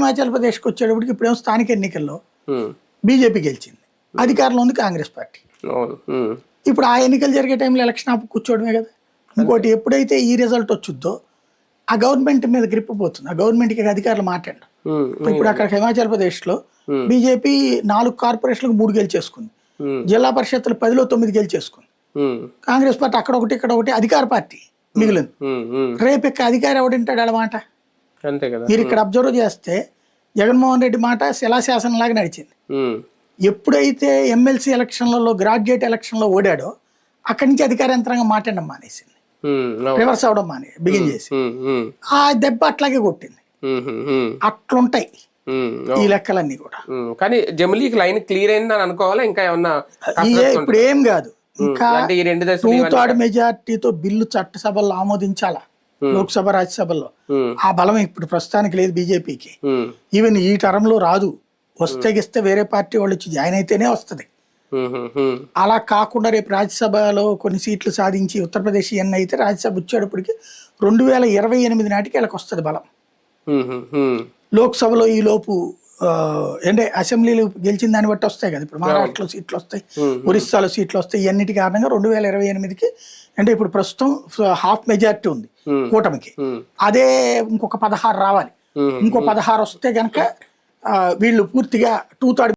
హిమాచల్ ప్రదేశ్కి వచ్చేటప్పటికి ఇప్పుడేమో స్థానిక ఎన్నికల్లో బీజేపీ గెలిచింది, అధికారంలో ఉంది కాంగ్రెస్ పార్టీ. ఇప్పుడు ఆ ఎన్నికలు జరిగే టైంలో ఎలక్షన్ ఆపు కూర్చోవడమే కదా. ఇంకోటి ఎప్పుడైతే ఈ రిజల్ట్ వచ్చుద్దో ఆ గవర్నమెంట్ మీద గ్రిప్ పోతుంది, ఆ గవర్నమెంట్కి అధికారులు మాట్లాడు. ఇప్పుడు అక్కడ హిమాచల్ ప్రదేశ్లో బీజేపీ 4 కార్పొరేషన్లకు 3 గెలిచేసుకుంది, జిల్లా పరిషత్తులు 10లో 9 గెలిచేసుకుంది. కాంగ్రెస్ పార్టీ అక్కడ ఒకటి ఇక్కడ ఒకటి అధికార పార్టీ మిగిలింది. రేపు ఇక్కడ అధికారి ఎవడింటాడు అన్నమాట. మీరు ఇక్కడ అబ్జర్వ్ చేస్తే జగన్మోహన్ రెడ్డి మాట శిలాశాసనం లాగా నడిచింది. ఎప్పుడైతే ఎమ్మెల్సీ ఎలక్షన్లలో గ్రాడ్యుయేట్ ఎలక్షన్లో ఓడాడో అక్కడి నుంచి అధికార యంత్రాంగం మాట్లాడడం మానేసింది, రివర్స్ అవడం బిగిన్ చేసి ఆ దెబ్బ అట్లాగే కొట్టింది. అట్లుంటాయి ఈ లెక్కలన్నీ కూడా. కానీ జమిలీకి లైన్ క్లియర్ అయిందని అనుకోవాలా? ఇంకా ఏమన్నా ఇప్పుడు ఏం కాదు, ఇంకా 2/3 మెజార్టీతో బిల్లు చట్టసభల్లో ఆమోదించాలా, లోక్సభ రాజ్యసభల్లో. ఆ బలం ఇప్పుడు ప్రస్తుతానికి లేదు బీజేపీకి. ఈవెన్ ఈ టర్మ్లో రాదు, వస్తే గిస్తే వేరే పార్టీ వాళ్ళు వచ్చి జాయిన్ అయితేనే వస్తుంది. అలా కాకుండా రేపు రాజ్యసభలో కొన్ని సీట్లు సాధించి ఉత్తరప్రదేశ్ ఇవన్నీ అయితే రాజ్యసభ వచ్చేటప్పటికి 2028 నాటికి వీళ్ళకి వస్తుంది బలం. లోక్సభలో ఈ లోపు అంటే అసెంబ్లీలు గెలిచిన దాన్ని బట్టి వస్తాయి కదా. ఇప్పుడు మహారాష్ట్రలో సీట్లు వస్తాయి, ఒరిస్సాలో సీట్లు వస్తాయి. ఇవన్నిటి కారణంగా 2028కి అంటే ఇప్పుడు ప్రస్తుతం హాఫ్ మెజారిటీ ఉంది కూటమికి, అదే ఇంకొక 16 రావాలి. ఇంకో 16 వస్తే కనుక వీళ్ళు పూర్తిగా 2/3